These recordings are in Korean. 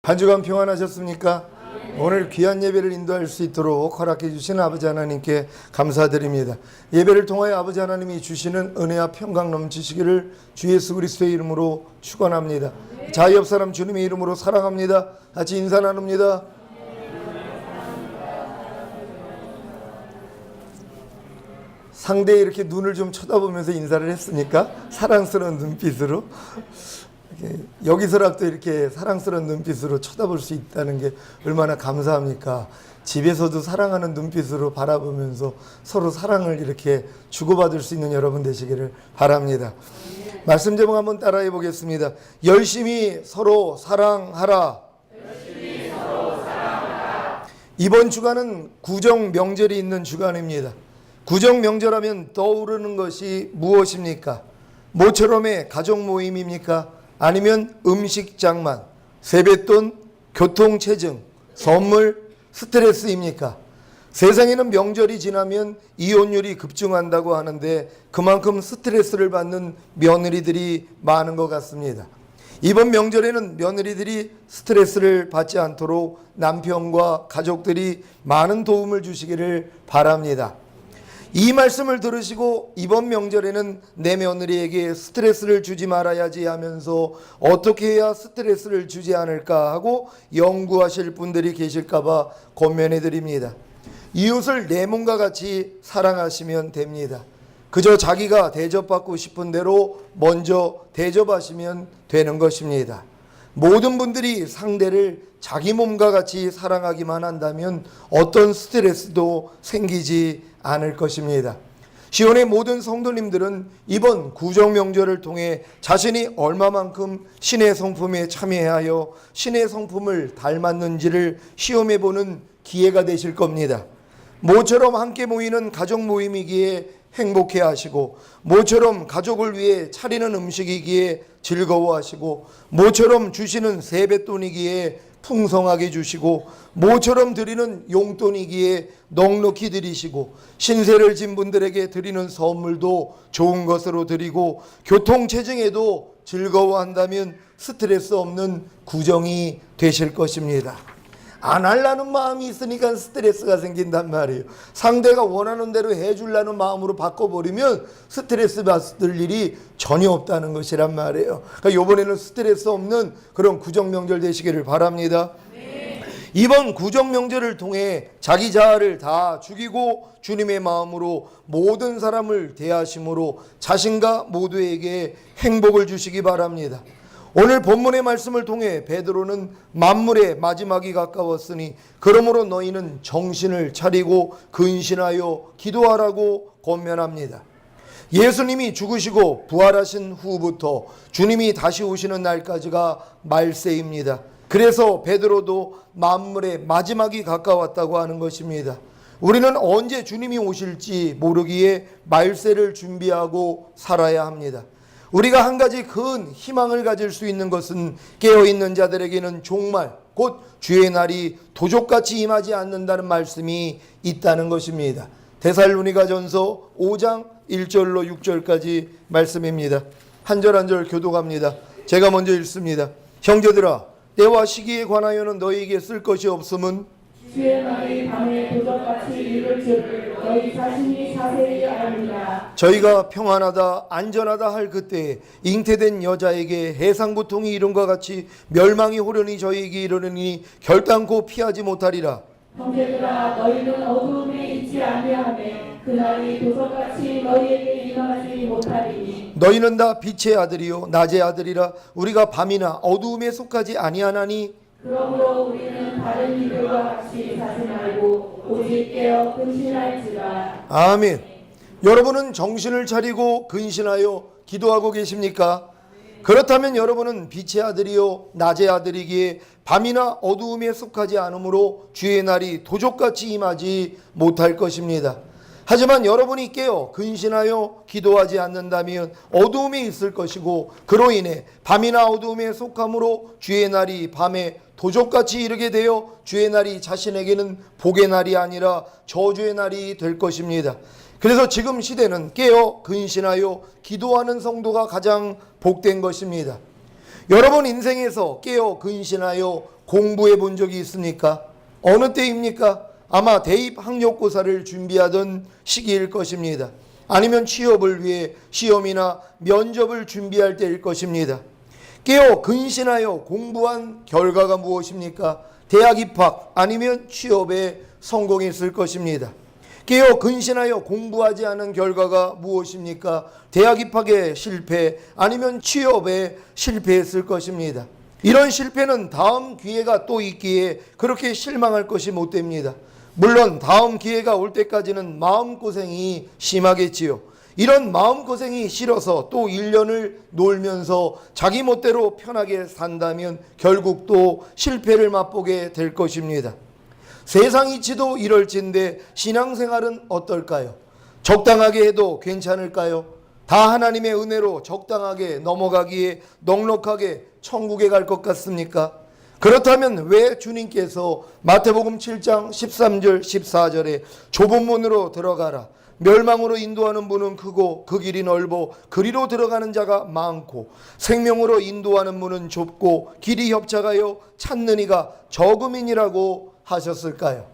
한 주간 평안하셨습니까? 오늘 귀한 예배를 인도할 수 있도록 허락해 주신 아버지 하나님께 감사드립니다. 예배를 통하여 아버지 하나님이 주시는 은혜와 평강 넘치시기를 주 예수 그리스도의 이름으로 축원합니다. 자, 옆 사람 주님의 이름으로 사랑합니다. 같이 인사 나눕니다. 상대에 이렇게 눈을 좀 쳐다보면서 인사를 했으니까 사랑스러운 눈빛으로 여기서라도 이렇게 사랑스러운 눈빛으로 쳐다볼 수 있다는 게 얼마나 감사합니까? 집에서도 사랑하는 눈빛으로 바라보면서 서로 사랑을 이렇게 주고받을 수 있는 여러분 되시기를 바랍니다. 말씀 제목 한번 따라해 보겠습니다. 열심히 서로 사랑하라. 이번 주간은 구정 명절이 있는 주간입니다. 구정 명절하면 떠오르는 것이 무엇입니까? 모처럼의 가족 모임입니까? 아니면 음식 장만, 세뱃돈, 교통체증, 선물, 스트레스입니까? 세상에는 명절이 지나면 이혼율이 급증한다고 하는데 그만큼 스트레스를 받는 며느리들이 많은 것 같습니다. 이번 명절에는 며느리들이 스트레스를 받지 않도록 남편과 가족들이 많은 도움을 주시기를 바랍니다. 이 말씀을 들으시고 이번 명절에는 내 며느리에게 스트레스를 주지 말아야지 하면서 어떻게 해야 스트레스를 주지 않을까 하고 연구하실 분들이 계실까 봐 권면해 드립니다. 이웃을 내 몸과 같이 사랑하시면 됩니다. 그저 자기가 대접받고 싶은 대로 먼저 대접하시면 되는 것입니다. 모든 분들이 상대를 자기 몸과 같이 사랑하기만 한다면 어떤 스트레스도 생기지 않을 것입니다. 시온의 모든 성도님들은 이번 구정 명절을 통해 자신이 얼마만큼 신의 성품에 참여하여 신의 성품을 닮았는지를 시험해 보는 기회가 되실 겁니다. 모처럼 함께 모이는 가족 모임이기에 행복해 하시고, 모처럼 가족을 위해 차리는 음식이기에 즐거워하시고, 모처럼 주시는 세뱃돈이기에 풍성하게 주시고, 모처럼 드리는 용돈이기에 넉넉히 드리시고, 신세를 진 분들에게 드리는 선물도 좋은 것으로 드리고, 교통체증에도 즐거워한다면 스트레스 없는 구정이 되실 것입니다. 안 하려는 마음이 있으니까 스트레스가 생긴단 말이에요. 상대가 원하는 대로 해주려는 마음으로 바꿔버리면 스트레스 받을 일이 전혀 없다는 것이란 말이에요. 그러니까 이번에는 스트레스 없는 그런 구정명절 되시기를 바랍니다. 이번 구정명절을 통해 자기 자아를 다 죽이고 주님의 마음으로 모든 사람을 대하심으로 자신과 모두에게 행복을 주시기 바랍니다. 오늘 본문의 말씀을 통해 베드로는 만물의 마지막이 가까웠으니 그러므로 너희는 정신을 차리고 근신하여 기도하라고 권면합니다. 예수님이 죽으시고 부활하신 후부터 주님이 다시 오시는 날까지가 말세입니다. 그래서 베드로도 만물의 마지막이 가까웠다고 하는 것입니다. 우리는 언제 주님이 오실지 모르기에 말세를 준비하고 살아야 합니다. 우리가 한 가지 큰 희망을 가질 수 있는 것은 깨어있는 자들에게는 종말, 곧 주의 날이 도적같이 임하지 않는다는 말씀이 있다는 것입니다. 데살로니가전서 5장 1절로 6절까지 말씀입니다. 한 절 한 절 교독합니다. 제가 먼저 읽습니다. 형제들아, 때와 시기에 관하여는 너희에게 쓸 것이 없음은 주의 날이 밤에 도적같이 이를 줄을 너희 자신이 자세히 아느니라. 저희가 평안하다 안전하다 할 그때에 잉태된 여자에게 해상고통이 이름과 같이 멸망이 호련히 저희에게 이르느니 결단코 피하지 못하리라. 형제들아, 너희는 어두움에 있지 아니하며 그날이 도적같이 너희에게 임하지 못하리니 너희는 다 빛의 아들이요 낮의 아들이라. 우리가 밤이나 어두움에 속하지 아니하나니 그러므로 우리는 다른 이들과 같이 사지 말고 오직 깨어 근신할지라. 아멘. 여러분은 정신을 차리고 근신하여 기도하고 계십니까? 그렇다면 여러분은 빛의 아들이요 낮의 아들이기에 밤이나 어두움에 속하지 않으므로 주의 날이 도적같이 임하지 못할 것입니다. 하지만 여러분이 깨어 근신하여 기도하지 않는다면 어두움에 있을 것이고, 그로 인해 밤이나 어두움에 속함으로 주의 날이 밤에 도적같이 이르게 되어 주의 날이 자신에게는 복의 날이 아니라 저주의 날이 될 것입니다. 그래서 지금 시대는 깨어 근신하여 기도하는 성도가 가장 복된 것입니다. 여러분 인생에서 깨어 근신하여 공부해 본 적이 있습니까? 어느 때입니까? 아마 대입 학력고사를 준비하던 시기일 것입니다. 아니면 취업을 위해 시험이나 면접을 준비할 때일 것입니다. 깨어 근신하여 공부한 결과가 무엇입니까? 대학 입학 아니면 취업에 성공했을 것입니다. 깨어 근신하여 공부하지 않은 결과가 무엇입니까? 대학 입학에 실패 아니면 취업에 실패했을 것입니다. 이런 실패는 다음 기회가 또 있기에 그렇게 실망할 것이 못 됩니다. 물론 다음 기회가 올 때까지는 마음고생이 심하겠지요. 이런 마음고생이 싫어서 또 1년을 놀면서 자기 멋대로 편하게 산다면 결국 또 실패를 맛보게 될 것입니다. 세상 이치도 이럴진데 신앙생활은 어떨까요? 적당하게 해도 괜찮을까요? 다 하나님의 은혜로 적당하게 넘어가기에 넉넉하게 천국에 갈 것 같습니까? 그렇다면 왜 주님께서 마태복음 7장 13절 14절에 좁은 문으로 들어가라, 멸망으로 인도하는 문은 크고 그 길이 넓어 그리로 들어가는 자가 많고 생명으로 인도하는 문은 좁고 길이 협착하여 찾는 이가 적음이니라고 하셨을까요?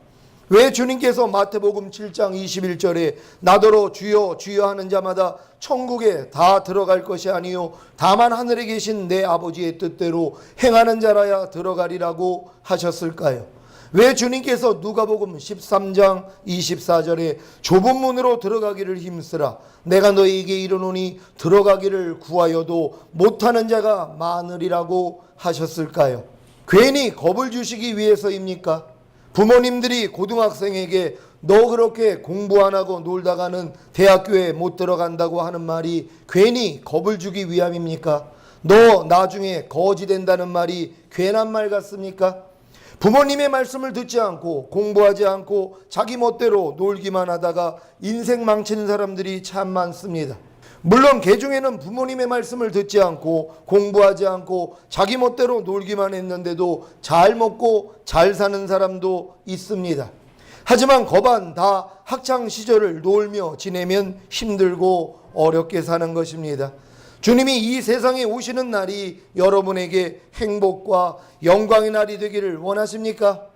왜 주님께서 마태복음 7장 21절에 나더러 주여 주여 하는 자마다 천국에 다 들어갈 것이 아니요 다만 하늘에 계신 내 아버지의 뜻대로 행하는 자라야 들어가리라고 하셨을까요? 왜 주님께서 누가복음 13장 24절에 좁은 문으로 들어가기를 힘쓰라 내가 너희에게 이르노니 들어가기를 구하여도 못하는 자가 많으리라고 하셨을까요? 괜히 겁을 주시기 위해서입니까? 부모님들이 고등학생에게 너 그렇게 공부 안 하고 놀다가는 대학교에 못 들어간다고 하는 말이 괜히 겁을 주기 위함입니까? 너 나중에 거지 된다는 말이 괜한 말 같습니까? 부모님의 말씀을 듣지 않고 공부하지 않고 자기 멋대로 놀기만 하다가 인생 망치는 사람들이 참 많습니다. 물론 개 중에는 부모님의 말씀을 듣지 않고 공부하지 않고 자기 멋대로 놀기만 했는데도 잘 먹고 잘 사는 사람도 있습니다. 하지만 거반 다 학창시절을 놀며 지내면 힘들고 어렵게 사는 것입니다. 주님이 이 세상에 오시는 날이 여러분에게 행복과 영광의 날이 되기를 원하십니까?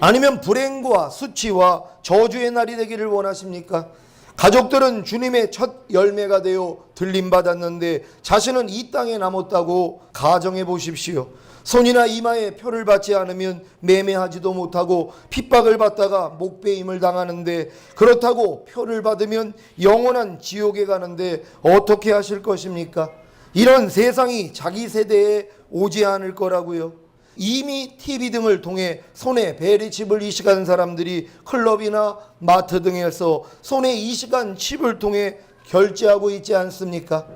아니면 불행과 수치와 저주의 날이 되기를 원하십니까? 가족들은 주님의 첫 열매가 되어 들림받았는데 자신은 이 땅에 남았다고 가정해 보십시오. 손이나 이마에 표를 받지 않으면 매매하지도 못하고 핍박을 받다가 목배임을 당하는데 그렇다고 표를 받으면 영원한 지옥에 가는데 어떻게 하실 것입니까? 이런 세상이 자기 세대에 오지 않을 거라고요. 이미 TV 등을 통해 손에 베리칩을 이식한 사람들이 클럽이나 마트 등에서 손에 이식한 칩을 통해 결제하고 있지 않습니까?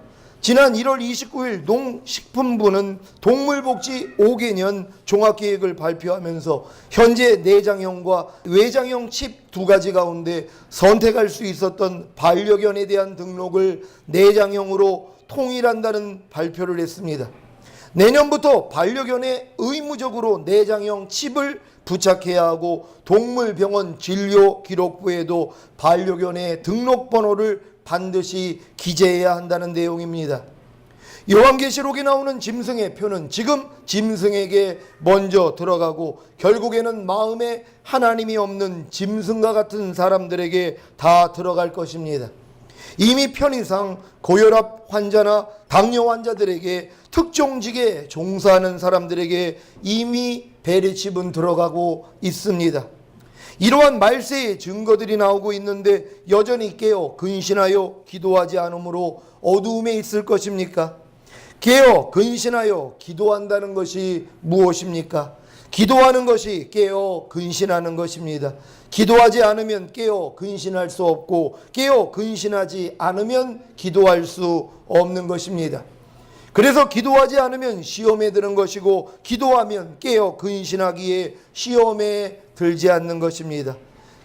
지난 1월 29일 농식품부는 동물복지 5개년 종합계획을 발표하면서 현재 내장형과 외장형 칩 두 가지 가운데 선택할 수 있었던 반려견에 대한 등록을 내장형으로 통일한다는 발표를 했습니다. 내년부터 반려견에 의무적으로 내장형 칩을 부착해야 하고 동물병원 진료기록부에도 반려견의 등록번호를 반드시 기재해야 한다는 내용입니다. 요한계시록에 나오는 짐승의 표는 지금 짐승에게 먼저 들어가고 결국에는 마음에 하나님이 없는 짐승과 같은 사람들에게 다 들어갈 것입니다. 이미 편의상 고혈압 환자나 당뇨 환자들에게 특종직에 종사하는 사람들에게 이미 베리칩은 들어가고 있습니다. 이러한 말세의 증거들이 나오고 있는데 여전히 깨어 근신하여 기도하지 않으므로 어두움에 있을 것입니까? 깨어 근신하여 기도한다는 것이 무엇입니까? 기도하는 것이 깨어 근신하는 것입니다. 기도하지 않으면 깨어 근신할 수 없고 깨어 근신하지 않으면 기도할 수 없는 것입니다. 그래서 기도하지 않으면 시험에 드는 것이고 기도하면 깨어 근신하기에 시험에 들지 않는 것입니다.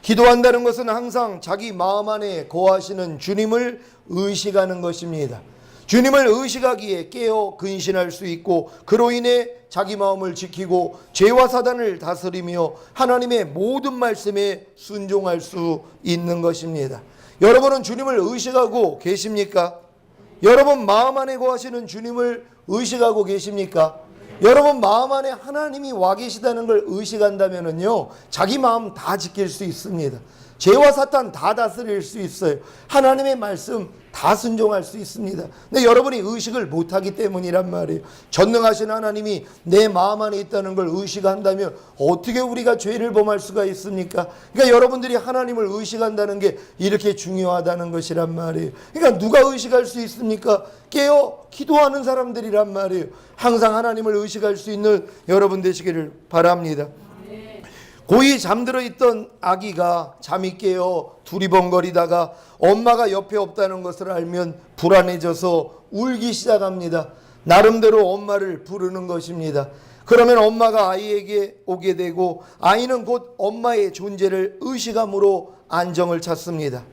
기도한다는 것은 항상 자기 마음 안에 거하시는 주님을 의식하는 것입니다. 주님을 의식하기에 깨어 근신할 수 있고 그로 인해 자기 마음을 지키고 죄와 사단을 다스리며 하나님의 모든 말씀에 순종할 수 있는 것입니다. 여러분은 주님을 의식하고 계십니까? 여러분 마음 안에 거하시는 주님을 의식하고 계십니까? 여러분 마음 안에 하나님이 와 계시다는 걸 의식한다면은요, 자기 마음 다 지킬 수 있습니다. 죄와 사탄 다 다스릴 수 있어요. 하나님의 말씀 다 순종할 수 있습니다. 근데 여러분이 의식을 못하기 때문이란 말이에요. 전능하신 하나님이 내 마음 안에 있다는 걸 의식한다면 어떻게 우리가 죄를 범할 수가 있습니까? 그러니까 여러분들이 하나님을 의식한다는 게 이렇게 중요하다는 것이란 말이에요. 그러니까 누가 의식할 수 있습니까? 깨어 기도하는 사람들이란 말이에요. 항상 하나님을 의식할 수 있는 여러분 되시기를 바랍니다. 고이 잠들어 있던 아기가 잠이 깨어 두리번거리다가 엄마가 옆에 없다는 것을 알면 불안해져서 울기 시작합니다. 나름대로 엄마를 부르는 것입니다. 그러면 엄마가 아이에게 오게 되고 아이는 곧 엄마의 존재를 의식함으로 안정을 찾습니다.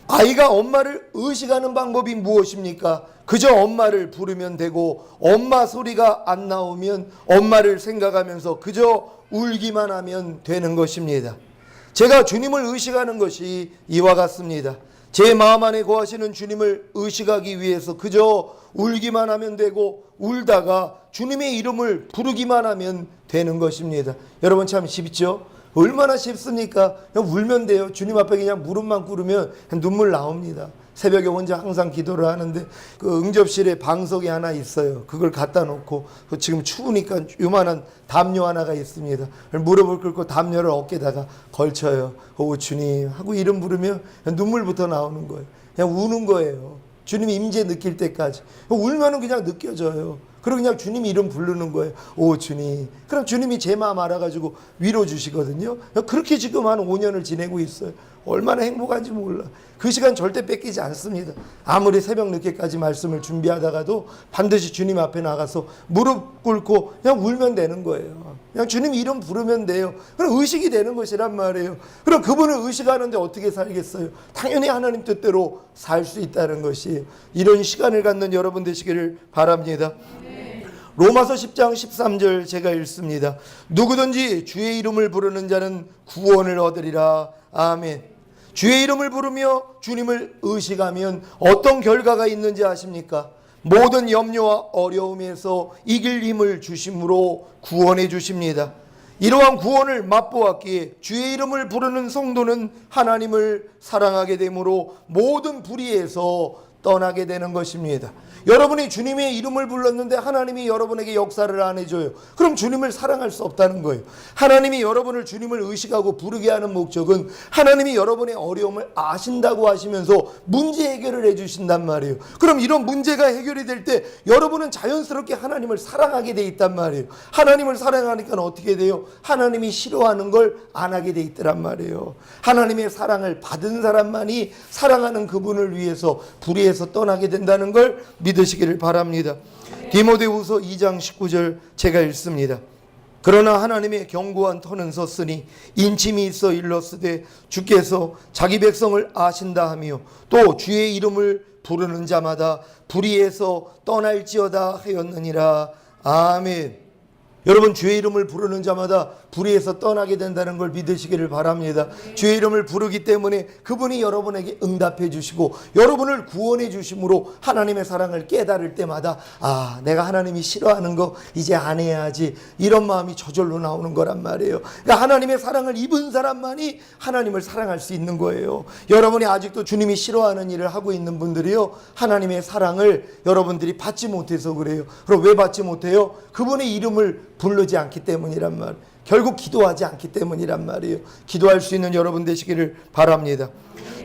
아이가 엄마를 의식하는 방법이 무엇입니까? 그저 엄마를 부르면 되고 엄마 소리가 안 나오면 엄마를 생각하면서 그저 울기만 하면 되는 것입니다. 제가 주님을 의식하는 것이 이와 같습니다. 제 마음 안에 거하시는 주님을 의식하기 위해서 그저 울기만 하면 되고 울다가 주님의 이름을 부르기만 하면 되는 것입니다. 여러분 참 쉽죠? 얼마나 쉽습니까? 그냥 울면 돼요. 주님 앞에 그냥 무릎만 꿇으면 눈물 나옵니다. 새벽에 혼자 항상 기도를 하는데 그 응접실에 방석이 하나 있어요. 그걸 갖다 놓고 지금 추우니까 요만한 담요 하나가 있습니다. 무릎을 꿇고 담요를 어깨다가 걸쳐요. 오 주님 하고 이름 부르면 눈물부터 나오는 거예요. 그냥 우는 거예요. 주님 임재 느낄 때까지. 울면은 그냥 느껴져요. 그리고 그냥 주님 이름 부르는 거예요. 오 주님. 그럼 주님이 제 마음 알아가지고 위로 주시거든요. 그렇게 지금 한 5년을 지내고 있어요. 얼마나 행복한지 몰라. 그 시간 절대 뺏기지 않습니다. 아무리 새벽 늦게까지 말씀을 준비하다가도 반드시 주님 앞에 나가서 무릎 꿇고 그냥 울면 되는 거예요. 그냥 주님 이름 부르면 돼요. 그럼 의식이 되는 것이란 말이에요. 그럼 그분을 의식하는데 어떻게 살겠어요? 당연히 하나님 뜻대로 살 수 있다는 것이, 이런 시간을 갖는 여러분 되시기를 바랍니다. 로마서 10장 13절 제가 읽습니다. 누구든지 주의 이름을 부르는 자는 구원을 얻으리라. 아멘. 주의 이름을 부르며 주님을 의식하면 어떤 결과가 있는지 아십니까? 모든 염려와 어려움에서 이길 힘을 주심으로 구원해 주십니다. 이러한 구원을 맛보았기에 주의 이름을 부르는 성도는 하나님을 사랑하게 되므로 모든 불의에서 떠나게 되는 것입니다. 여러분이 주님의 이름을 불렀는데 하나님이 여러분에게 역사를 안 해줘요. 그럼 주님을 사랑할 수 없다는 거예요. 하나님이 여러분을 주님을 의식하고 부르게 하는 목적은 하나님이 여러분의 어려움을 아신다고 하시면서 문제 해결을 해주신단 말이에요. 그럼 이런 문제가 해결이 될 때 여러분은 자연스럽게 하나님을 사랑하게 돼 있단 말이에요. 하나님을 사랑하니까 어떻게 돼요? 하나님이 싫어하는 걸 안 하게 돼 있더란 말이에요. 하나님의 사랑을 받은 사람만이 사랑하는 그분을 위해서 불의에서 떠나게 된다는 걸 믿으시기를 바랍니다. 디모데후서 2장 19절 제가 읽습니다. 그러나 하나님의 견고한 터는 섰으니 인침이 있어 일렀으되 주께서 자기 백성을 아신다 하며 또 주의 이름을 부르는 자마다 불의에서 떠날지어다 하였느니라. 아멘. 여러분 주의 이름을 부르는 자마다 불의에서 떠나게 된다는 걸 믿으시기를 바랍니다. 주의 이름을 부르기 때문에 그분이 여러분에게 응답해 주시고 여러분을 구원해 주심으로 하나님의 사랑을 깨달을 때마다 아 내가 하나님이 싫어하는 거 이제 안 해야지, 이런 마음이 저절로 나오는 거란 말이에요. 그러니까 하나님의 사랑을 입은 사람만이 하나님을 사랑할 수 있는 거예요. 여러분이 아직도 주님이 싫어하는 일을 하고 있는 분들이요, 하나님의 사랑을 여러분들이 받지 못해서 그래요. 그럼 왜 받지 못해요? 그분의 이름을 부르지 않기 때문이란 말이에요. 결국 기도하지 않기 때문이란 말이에요. 기도할 수 있는 여러분 되시기를 바랍니다.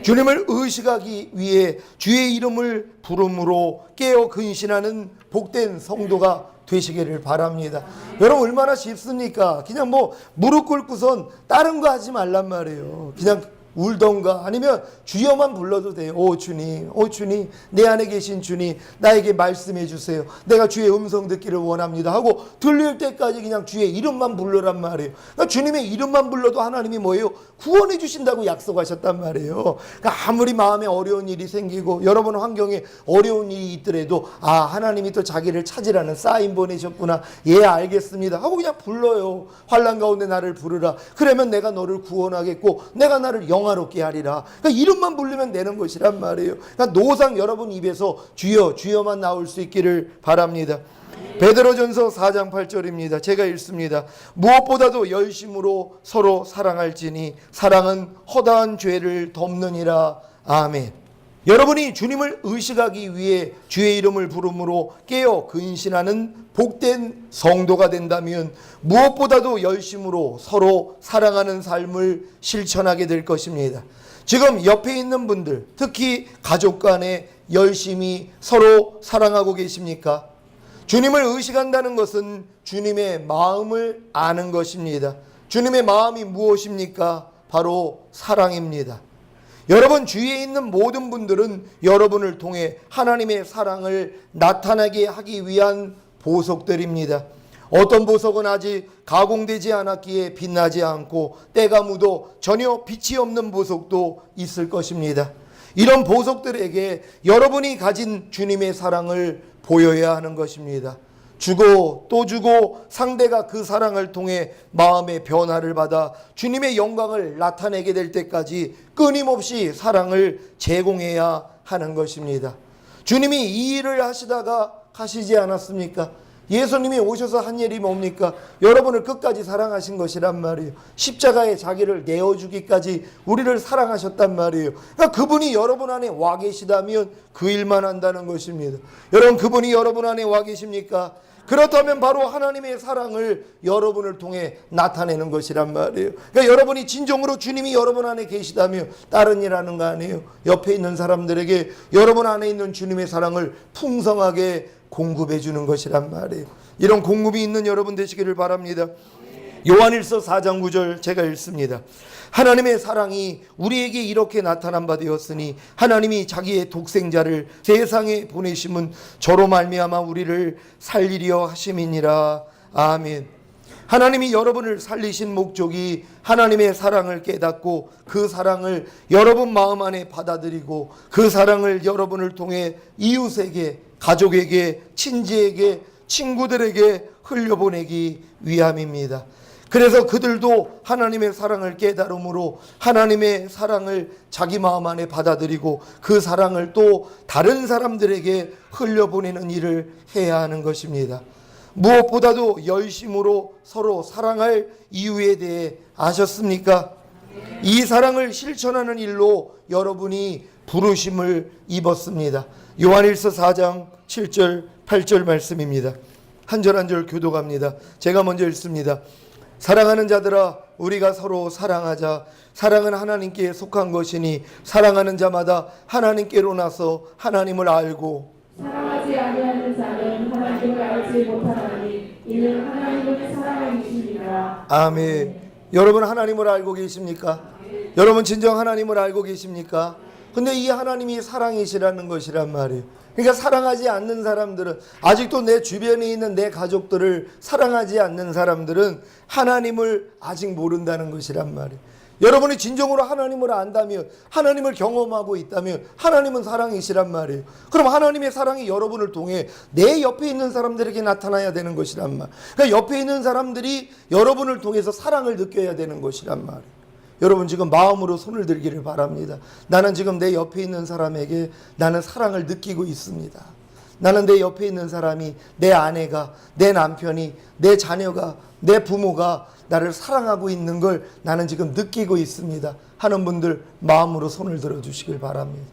주님을 의식하기 위해 주의 이름을 부름으로 깨어 근신하는 복된 성도가 되시기를 바랍니다. 여러분 얼마나 쉽습니까? 그냥 뭐 무릎 꿇고선 다른 거 하지 말란 말이에요. 그냥 울던가 아니면 주여만 불러도 돼요. 오 주님, 오 주님, 내 안에 계신 주님, 나에게 말씀해 주세요. 내가 주의 음성 듣기를 원합니다 하고 들릴 때까지 그냥 주의 이름만 불러란 말이에요. 그러니까 주님의 이름만 불러도 하나님이 뭐예요? 구원해 주신다고 약속하셨단 말이에요. 그러니까 아무리 마음에 어려운 일이 생기고 여러분 환경에 어려운 일이 있더라도 아 하나님이 또 자기를 찾으라는 사인 보내셨구나, 예 알겠습니다 하고 그냥 불러요. 환난 가운데 나를 부르라. 그러면 내가 너를 구원하겠고 내가 나를 영화롭게 하리라. 그러니까 이름만 부르면 되는 것이란 말이에요. 그러니까 노상 여러분 입에서 주여 주여만 나올 수 있기를 바랍니다. 베드로전서 4장 8절입니다. 제가 읽습니다. 무엇보다도 열심으로 서로 사랑할지니 사랑은 허다한 죄를 덮느니라. 아멘. 여러분이 주님을 의식하기 위해 주의 이름을 부름으로 깨어 근신하는 복된 성도가 된다면 무엇보다도 열심으로 서로 사랑하는 삶을 실천하게 될 것입니다. 지금 옆에 있는 분들, 특히 가족 간에 열심히 서로 사랑하고 계십니까? 주님을 의식한다는 것은 주님의 마음을 아는 것입니다. 주님의 마음이 무엇입니까? 바로 사랑입니다. 여러분 주위에 있는 모든 분들은 여러분을 통해 하나님의 사랑을 나타나게 하기 위한 보석들입니다. 어떤 보석은 아직 가공되지 않았기에 빛나지 않고 때가 묻어 전혀 빛이 없는 보석도 있을 것입니다. 이런 보석들에게 여러분이 가진 주님의 사랑을 보여야 하는 것입니다. 주고 또 주고 상대가 그 사랑을 통해 마음의 변화를 받아 주님의 영광을 나타내게 될 때까지 끊임없이 사랑을 제공해야 하는 것입니다. 주님이 이 일을 하시다가 가시지 않았습니까? 예수님이 오셔서 한 일이 뭡니까? 여러분을 끝까지 사랑하신 것이란 말이에요. 십자가에 자기를 내어주기까지 우리를 사랑하셨단 말이에요. 그러니까 그분이 여러분 안에 와 계시다면 그 일만 한다는 것입니다. 여러분 그분이 여러분 안에 와 계십니까? 그렇다면 바로 하나님의 사랑을 여러분을 통해 나타내는 것이란 말이에요. 그러니까 여러분이 진정으로 주님이 여러분 안에 계시다면 다른 일 하는 거 아니에요. 옆에 있는 사람들에게 여러분 안에 있는 주님의 사랑을 풍성하게 공급해 주는 것이란 말이에요. 이런 공급이 있는 여러분 되시기를 바랍니다. 요한일서 4장 9절 제가 읽습니다. 하나님의 사랑이 우리에게 이렇게 나타난 바 되었으니 하나님이 자기의 독생자를 세상에 보내심은 저로 말미암아 우리를 살리려 하심이니라. 아멘. 하나님이 여러분을 살리신 목적이 하나님의 사랑을 깨닫고 그 사랑을 여러분 마음 안에 받아들이고 그 사랑을 여러분을 통해 이웃에게, 가족에게, 친지에게, 친구들에게 흘려보내기 위함입니다. 그래서 그들도 하나님의 사랑을 깨달음으로 하나님의 사랑을 자기 마음 안에 받아들이고 그 사랑을 또 다른 사람들에게 흘려보내는 일을 해야 하는 것입니다. 무엇보다도 열심으로 서로 사랑할 이유에 대해 아셨습니까? 이 사랑을 실천하는 일로 여러분이 부르심을 입었습니다. 요한일서 4장 7절 8절 말씀입니다. 한 절 한 절 교독합니다. 제가 먼저 읽습니다. 사랑하는 자들아 우리가 서로 사랑하자. 사랑은 하나님께 속한 것이니 사랑하는 자마다 하나님께로 나서 하나님을 알고 사랑하지 아니하는 자는 하나님을 알지 못하나니 이는 하나님을 사랑하심이니라. 아멘. 여러분 하나님을 알고 계십니까? 여러분 진정 하나님을 알고 계십니까? 근데 이 하나님이 사랑이시라는 것이란 말이에요. 그러니까 사랑하지 않는 사람들은, 아직도 내 주변에 있는 내 가족들을 사랑하지 않는 사람들은 하나님을 아직 모른다는 것이란 말이에요. 여러분이 진정으로 하나님을 안다면, 하나님을 경험하고 있다면 하나님은 사랑이시란 말이에요. 그럼 하나님의 사랑이 여러분을 통해 내 옆에 있는 사람들에게 나타나야 되는 것이란 말. 그러니까 옆에 있는 사람들이 여러분을 통해서 사랑을 느껴야 되는 것이란 말이에요. 여러분 지금 마음으로 손을 들기를 바랍니다. 나는 지금 내 옆에 있는 사람에게 나는 사랑을 느끼고 있습니다. 나는 내 옆에 있는 사람이, 내 아내가, 내 남편이, 내 자녀가, 내 부모가 나를 사랑하고 있는 걸 나는 지금 느끼고 있습니다 하는 분들 마음으로 손을 들어주시길 바랍니다.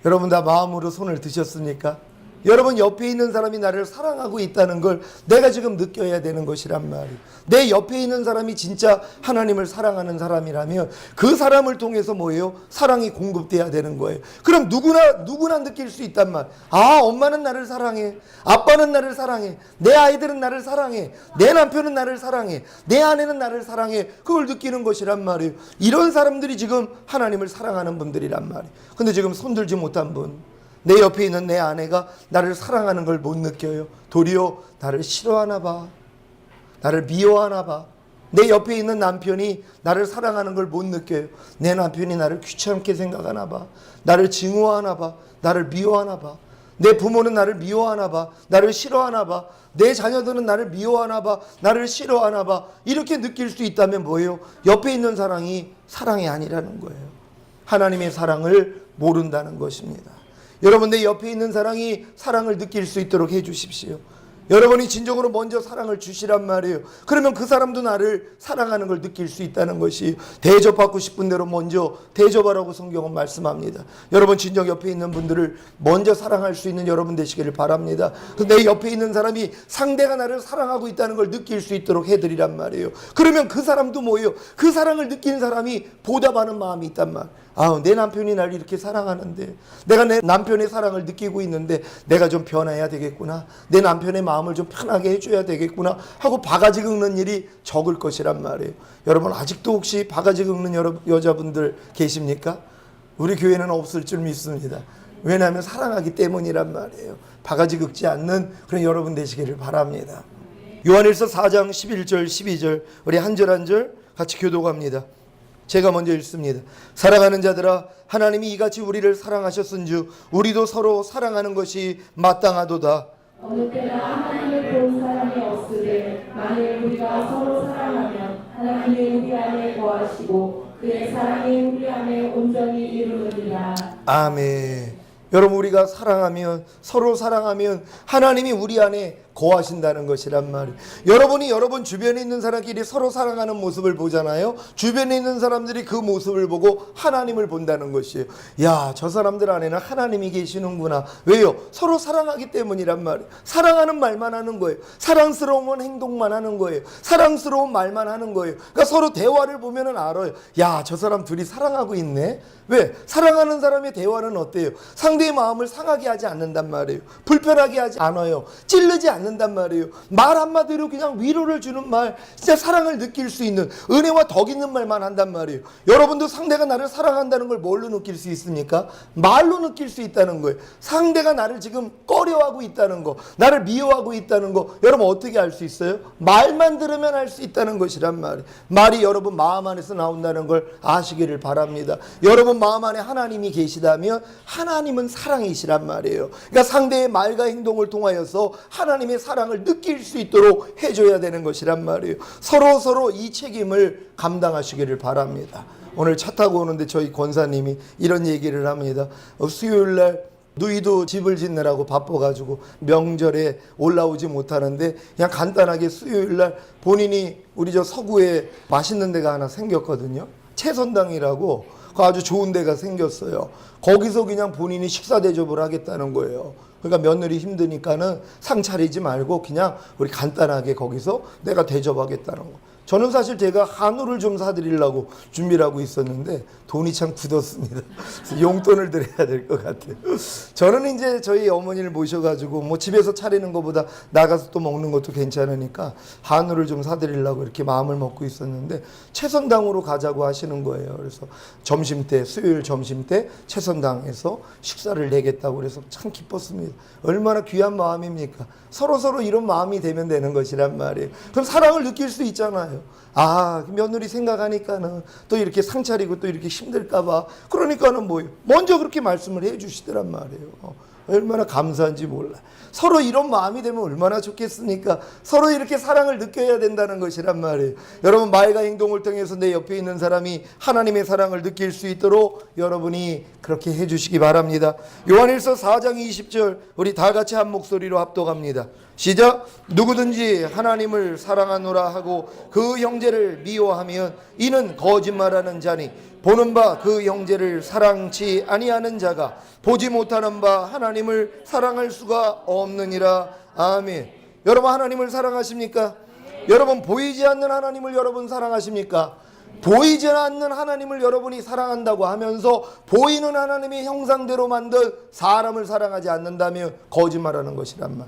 여러분 다 마음으로 손을 드셨습니까? 여러분 옆에 있는 사람이 나를 사랑하고 있다는 걸 내가 지금 느껴야 되는 것이란 말이에요. 내 옆에 있는 사람이 진짜 하나님을 사랑하는 사람이라면 그 사람을 통해서 뭐예요? 사랑이 공급돼야 되는 거예요. 그럼 누구나 느낄 수 있단 말. 아, 엄마는 나를 사랑해. 아빠는 나를 사랑해. 내 아이들은 나를 사랑해. 내 남편은 나를 사랑해. 내 아내는 나를 사랑해. 그걸 느끼는 것이란 말이에요. 이런 사람들이 지금 하나님을 사랑하는 분들이란 말이에요. 근데 지금 손들지 못한 분, 내 옆에 있는 내 아내가 나를 사랑하는 걸 못 느껴요. 도리어 나를 싫어하나 봐. 나를 미워하나 봐. 내 옆에 있는 남편이 나를 사랑하는 걸 못 느껴요. 내 남편이 나를 귀찮게 생각하나 봐. 나를 증오하나 봐. 나를 미워하나 봐. 내 부모는 나를 미워하나 봐. 나를 싫어하나 봐. 내 자녀들은 나를 미워하나 봐. 나를 싫어하나 봐. 이렇게 느낄 수 있다면 뭐예요? 옆에 있는 사랑이 사랑이 아니라는 거예요. 하나님의 사랑을 모른다는 것입니다. 여러분 내 옆에 있는 사랑이 사랑을 느낄 수 있도록 해 주십시오. 여러분이 진정으로 먼저 사랑을 주시란 말이에요. 그러면 그 사람도 나를 사랑하는 걸 느낄 수 있다는 것이, 대접받고 싶은 대로 먼저 대접하라고 성경은 말씀합니다. 여러분 진정 옆에 있는 분들을 먼저 사랑할 수 있는 여러분 되시기를 바랍니다. 내 옆에 있는 사람이 상대가 나를 사랑하고 있다는 걸 느낄 수 있도록 해드리란 말이에요. 그러면 그 사람도 뭐예요? 그 사랑을 느끼는 사람이 보답하는 마음이 있단 말. 내 남편이 나를 이렇게 사랑하는데, 내가 내 남편의 사랑을 느끼고 있는데 내가 좀 변해야 되겠구나, 내 남편의 마음을 좀 편하게 해줘야 되겠구나 하고 바가지 긁는 일이 적을 것이란 말이에요. 여러분 아직도 혹시 바가지 긁는 여자분들 계십니까? 우리 교회는 없을 줄 믿습니다. 왜냐하면 사랑하기 때문이란 말이에요. 바가지 긁지 않는 그런 여러분 되시기를 바랍니다. 요한일서 4장 11절 12절 우리 한 절 한 절 같이 교독합니다. 제가 먼저 읽습니다. 사랑하는 자들아, 하나님이 이같이 우리를 사랑하셨은즉 우리도 서로 사랑하는 것이 마땅하도다. 어느 때나 하나님을 본 사람이 없으되 만일 우리가 서로 사랑하면 하나님이 우리 안에 거하시고 그의 사랑이 우리 안에 온전히 이루느니라. 아멘. 여러분 우리가 사랑하면, 서로 사랑하면 하나님이 우리 안에 거하신다는 것이란 말이에요. 여러분이 여러분 주변에 있는 사람끼리 서로 사랑하는 모습을 보잖아요. 주변에 있는 사람들이 그 모습을 보고 하나님을 본다는 것이에요. 야, 저 사람들 안에는 하나님이 계시는구나. 왜요? 서로 사랑하기 때문이란 말이에요. 사랑하는 말만 하는 거예요. 사랑스러운 행동만 하는 거예요. 사랑스러운 말만 하는 거예요. 그러니까 서로 대화를 보면은 알아요. 야, 저 사람 둘이 사랑하고 있네. 왜? 사랑하는 사람의 대화는 어때요? 상대의 마음을 상하게 하지 않는단 말이에요. 불편하게 하지 않아요. 찌르지 않는단 말이에요. 말 한마디로 그냥 위로를 주는 말, 진짜 사랑을 느낄 수 있는 은혜와 덕 있는 말만 한단 말이에요. 여러분도 상대가 나를 사랑한다는 걸 뭘로 느낄 수 있습니까? 말로 느낄 수 있다는 거예요. 상대가 나를 지금 꺼려하고 있다는 거, 나를 미워하고 있다는 거, 여러분 어떻게 알 수 있어요? 말만 들으면 알 수 있다는 것이란 말이에요. 말이 여러분 마음 안에서 나온다는 걸 아시기를 바랍니다. 여러분 마음 안에 하나님이 계시다면 하나님은 사랑이시란 말이에요. 그러니까 상대의 말과 행동을 통하여서 하나님의 사랑을 느낄 수 있도록 해줘야 되는 것이란 말이에요. 서로 이 책임을 감당하시기를 바랍니다. 오늘 차 타고 오는데 저희 권사님이 이런 얘기를 합니다. 수요일날 누이도 집을 짓느라고 바빠가지고 명절에 올라오지 못하는데 그냥 간단하게 수요일날 본인이 우리 저 서구에 맛있는 데가 하나 생겼거든요. 채선당이라고 아주 좋은 데가 생겼어요. 거기서 그냥 본인이 식사 대접을 하겠다는 거예요. 그러니까 며느리 힘드니까는 상 차리지 말고 그냥 우리 간단하게 거기서 내가 대접하겠다는 거. 저는 사실 제가 한우를 좀 사드리려고 준비를 하고 있었는데 돈이 참 굳었습니다. 용돈을 드려야 될 것 같아요. 저는 이제 저희 어머니를 모셔가지고 뭐 집에서 차리는 것보다 나가서 또 먹는 것도 괜찮으니까 한우를 좀 사드리려고 이렇게 마음을 먹고 있었는데 채선당으로 가자고 하시는 거예요. 그래서 점심때, 수요일 점심때 채선당에서 식사를 내겠다고 그래서 참 기뻤습니다. 얼마나 귀한 마음입니까? 서로 이런 마음이 되면 되는 것이란 말이에요. 그럼 사랑을 느낄 수 있잖아요. 며느리 생각하니까는 또 이렇게 상 차리고 또 이렇게 힘들까봐. 그러니까는 뭐예요? 먼저 그렇게 말씀을 해 주시더란 말이에요. 얼마나 감사한지 몰라. 서로 이런 마음이 되면 얼마나 좋겠습니까? 서로 이렇게 사랑을 느껴야 된다는 것이란 말이에요. 여러분 말과 행동을 통해서 내 옆에 있는 사람이 하나님의 사랑을 느낄 수 있도록 여러분이 그렇게 해주시기 바랍니다. 요한일서 4장 20절 우리 다 같이 한 목소리로 합독합니다. 시작. 누구든지 하나님을 사랑하노라 하고 그 형제를 미워하면 이는 거짓말하는 자니 보는 바 그 형제를 사랑치 아니하는 자가 보지 못하는 바 하나님을 사랑할 수가 없느니라. 아멘. 여러분 하나님을 사랑하십니까? 여러분 보이지 않는 하나님을 여러분 사랑하십니까? 보이지 않는 하나님을 여러분이 사랑한다고 하면서 보이는 하나님의 형상대로 만든 사람을 사랑하지 않는다면 거짓말하는 것이란 말.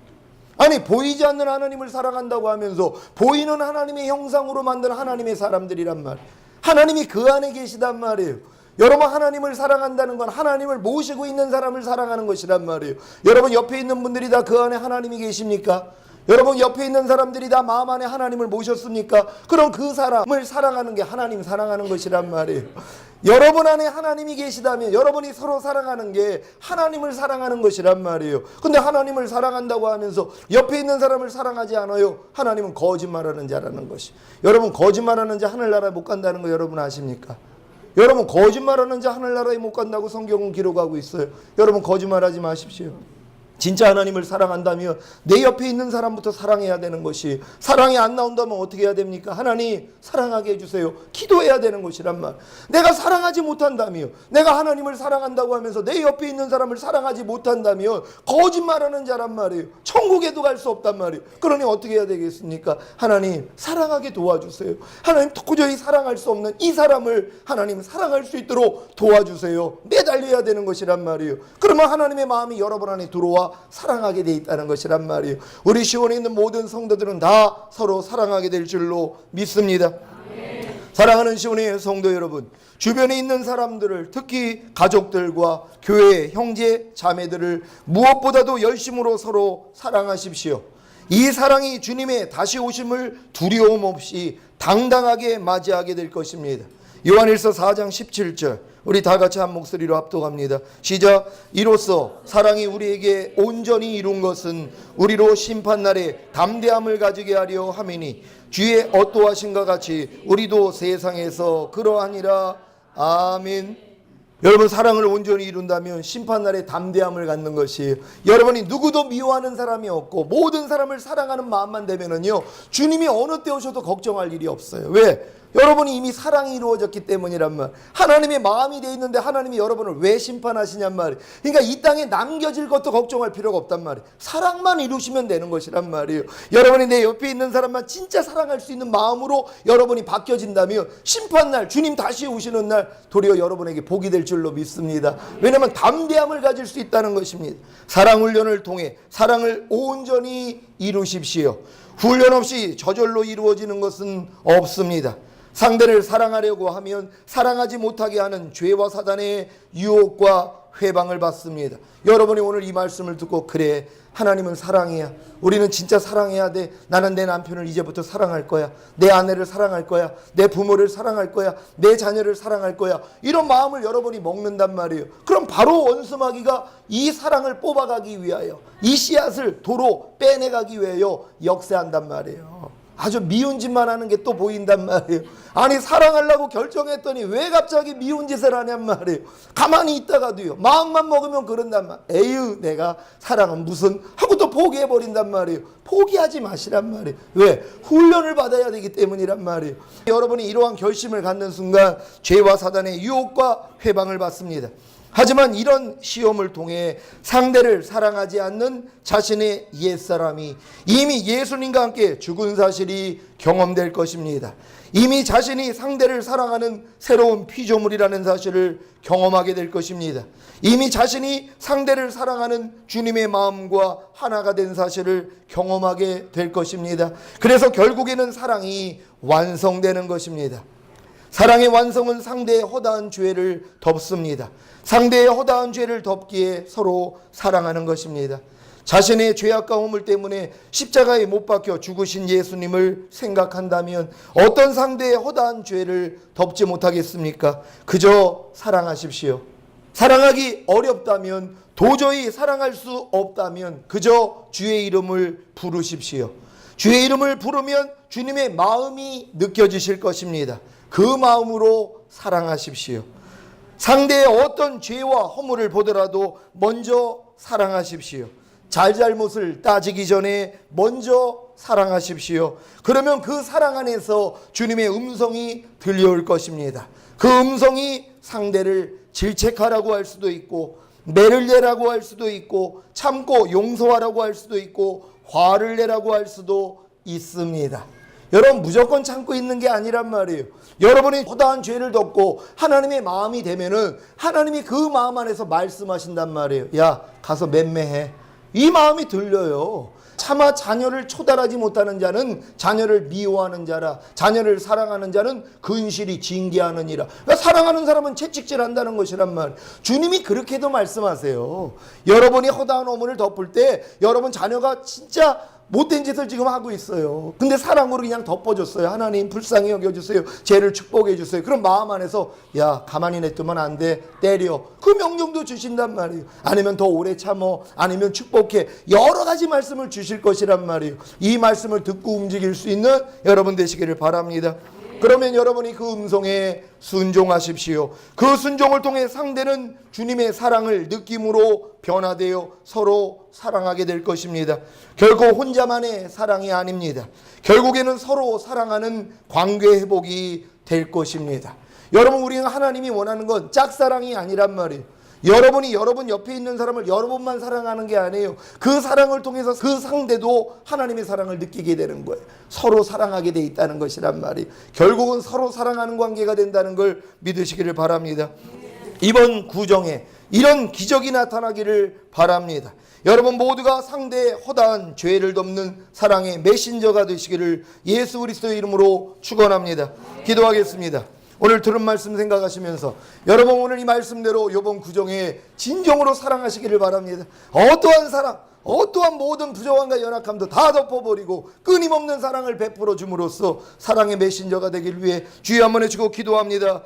아니 보이지 않는 하나님을 사랑한다고 하면서 보이는 하나님의 형상으로 만든 하나님의 사람들이란 말. 하나님이 그 안에 계시단 말이에요. 여러분 하나님을 사랑한다는 건 하나님을 모시고 있는 사람을 사랑하는 것이란 말이에요. 여러분 옆에 있는 분들이 다 그 안에 하나님이 계십니까? 여러분 옆에 있는 사람들이 다 마음 안에 하나님을 모셨습니까? 그럼 그 사람을 사랑하는 게 하나님 사랑하는 것이란 말이에요. 여러분 안에 하나님이 계시다면 여러분이 서로 사랑하는 게 하나님을 사랑하는 것이란 말이에요. 근데 하나님을 사랑한다고 하면서 옆에 있는 사람을 사랑하지 않아요. 하나님은 거짓말하는 자라는 것이. 여러분 거짓말하는 자 하늘나라에 못 간다는 거 여러분 아십니까? 여러분 거짓말하는 자 하늘나라에 못 간다고 성경은 기록하고 있어요. 여러분 거짓말하지 마십시오. 진짜 하나님을 사랑한다면 내 옆에 있는 사람부터 사랑해야 되는 것이, 사랑이 안 나온다면 어떻게 해야 됩니까? 하나님 사랑하게 해주세요. 기도해야 되는 것이란 말. 내가 사랑하지 못한다면, 내가 하나님을 사랑한다고 하면서 내 옆에 있는 사람을 사랑하지 못한다면 거짓말하는 자란 말이에요. 천국에도 갈 수 없단 말이에요. 그러니 어떻게 해야 되겠습니까? 하나님 사랑하게 도와주세요. 하나님 도저히 사랑할 수 없는 이 사람을 하나님 사랑할 수 있도록 도와주세요. 매달려야 되는 것이란 말이에요. 그러면 하나님의 마음이 여러분 안에 들어와 사랑하게 돼 있다는 것이란 말이에요. 우리 시원에 있는 모든 성도들은 다 서로 사랑하게 될 줄로 믿습니다. 사랑하는 시온의 성도 여러분, 주변에 있는 사람들을, 특히 가족들과 교회 형제 자매들을 무엇보다도 열심으로 서로 사랑하십시오. 이 사랑이 주님의 다시 오심을 두려움 없이 당당하게 맞이하게 될 것입니다. 요한일서 4장 17절, 우리 다 같이 한 목소리로 합독합니다. 시작. 이로써 사랑이 우리에게 온전히 이룬 것은 우리로 심판날에 담대함을 가지게 하려 함이니 주의 어떠하신가 같이 우리도 세상에서 그러하니라. 아멘. 여러분, 사랑을 온전히 이룬다면 심판날에 담대함을 갖는 것이, 여러분이 누구도 미워하는 사람이 없고 모든 사람을 사랑하는 마음만 되면은요, 주님이 어느 때 오셔도 걱정할 일이 없어요. 왜? 여러분이 이미 사랑이 이루어졌기 때문이란 말. 하나님의 마음이 돼 있는데 하나님이 여러분을 왜 심판하시냔 말이에요. 그러니까 이 땅에 남겨질 것도 걱정할 필요가 없단 말이에요. 사랑만 이루시면 되는 것이란 말이에요. 여러분이 내 옆에 있는 사람만 진짜 사랑할 수 있는 마음으로 여러분이 바뀌어진다면 심판날, 주님 다시 오시는 날 도리어 여러분에게 복이 될 줄로 믿습니다. 왜냐하면 담대함을 가질 수 있다는 것입니다. 사랑 훈련을 통해 사랑을 온전히 이루십시오. 훈련 없이 저절로 이루어지는 것은 없습니다. 상대를 사랑하려고 하면 사랑하지 못하게 하는 죄와 사단의 유혹과 회방을 받습니다. 여러분이 오늘 이 말씀을 듣고, 그래, 하나님은 사랑이야, 우리는 진짜 사랑해야 돼, 나는 내 남편을 이제부터 사랑할 거야, 내 아내를 사랑할 거야, 내 부모를 사랑할 거야, 내 자녀를 사랑할 거야, 이런 마음을 여러분이 먹는단 말이에요. 그럼 바로 원수마귀가 이 사랑을 뽑아가기 위하여, 이 씨앗을 도로 빼내가기 위하여 역사한단 말이에요. 아주 미운 짓만 하는 게 또 보인단 말이에요. 아니, 사랑하려고 결정했더니 왜 갑자기 미운 짓을 하냔 말이에요. 가만히 있다가도요, 마음만 먹으면 그런단 말이에요. 에휴, 내가 사랑은 무슨 하고 또 포기해버린단 말이에요. 포기하지 마시란 말이에요. 왜? 훈련을 받아야 되기 때문이란 말이에요. 여러분이 이러한 결심을 갖는 순간 죄와 사단의 유혹과 회방을 받습니다. 하지만 이런 시험을 통해 상대를 사랑하지 않는 자신의 옛사람이 이미 예수님과 함께 죽은 사실이 경험될 것입니다. 이미 자신이 상대를 사랑하는 새로운 피조물이라는 사실을 경험하게 될 것입니다. 이미 자신이 상대를 사랑하는 주님의 마음과 하나가 된 사실을 경험하게 될 것입니다. 그래서 결국에는 사랑이 완성되는 것입니다. 사랑의 완성은 상대의 허다한 죄를 덮습니다. 상대의 허다한 죄를 덮기에 서로 사랑하는 것입니다. 자신의 죄악과 허물 때문에 십자가에 못 박혀 죽으신 예수님을 생각한다면 어떤 상대의 허다한 죄를 덮지 못하겠습니까? 그저 사랑하십시오. 사랑하기 어렵다면, 도저히 사랑할 수 없다면 그저 주의 이름을 부르십시오. 주의 이름을 부르면 주님의 마음이 느껴지실 것입니다. 그 마음으로 사랑하십시오. 상대의 어떤 죄와 허물을 보더라도 먼저 사랑하십시오. 잘잘못을 따지기 전에 먼저 사랑하십시오. 그러면 그 사랑 안에서 주님의 음성이 들려올 것입니다. 그 음성이 상대를 질책하라고 할 수도 있고, 매를 내라고 할 수도 있고, 참고 용서하라고 할 수도 있고, 화를 내라고 할 수도 있습니다. 여러분, 무조건 참고 있는 게 아니란 말이에요. 여러분이 허다한 죄를 덮고 하나님의 마음이 되면은 하나님이 그 마음 안에서 말씀하신단 말이에요. 야, 가서 맴매해. 이 마음이 들려요. 차마 자녀를 초달하지 못하는 자는 자녀를 미워하는 자라, 자녀를 사랑하는 자는 근실이 징계하느니라. 그러니까 사랑하는 사람은 채찍질한다는 것이란 말. 주님이 그렇게도 말씀하세요. 여러분이 허다한 어머니를 덮을 때 여러분 자녀가 진짜 못된 짓을 지금 하고 있어요. 근데 사랑으로 그냥 덮어줬어요. 하나님 불쌍히 여겨주세요. 죄를 축복해주세요. 그럼 마음 안에서, 야, 가만히 냅두면 안 돼, 때려. 그 명령도 주신단 말이에요. 아니면 더 오래 참어, 아니면 축복해. 여러 가지 말씀을 주실 것이란 말이에요. 이 말씀을 듣고 움직일 수 있는 여러분 되시기를 바랍니다. 그러면 여러분이 그 음성에 순종하십시오. 그 순종을 통해 상대는 주님의 사랑을 느낌으로 변화되어 서로 사랑하게 될 것입니다. 결코 혼자만의 사랑이 아닙니다. 결국에는 서로 사랑하는 관계 회복이 될 것입니다. 여러분, 우리는 하나님이 원하는 건 짝사랑이 아니란 말이에요. 여러분이 여러분 옆에 있는 사람을 여러분만 사랑하는 게 아니에요. 그 사랑을 통해서 그 상대도 하나님의 사랑을 느끼게 되는 거예요. 서로 사랑하게 돼 있다는 것이란 말이에요. 결국은 서로 사랑하는 관계가 된다는 걸 믿으시기를 바랍니다. 이번 구정에 이런 기적이 나타나기를 바랍니다. 여러분 모두가 상대의 허다한 죄를 덮는 사랑의 메신저가 되시기를 예수 그리스도의 이름으로 축원합니다. 기도하겠습니다. 오늘 들은 말씀 생각하시면서 여러분 오늘 이 말씀대로 이번 구정에 진정으로 사랑하시기를 바랍니다. 어떠한 사랑, 어떠한 모든 부족함과 연약함도 다 덮어버리고 끊임없는 사랑을 베풀어 줌으로써 사랑의 메신저가 되길 위해 주여 한번 해주고 기도합니다.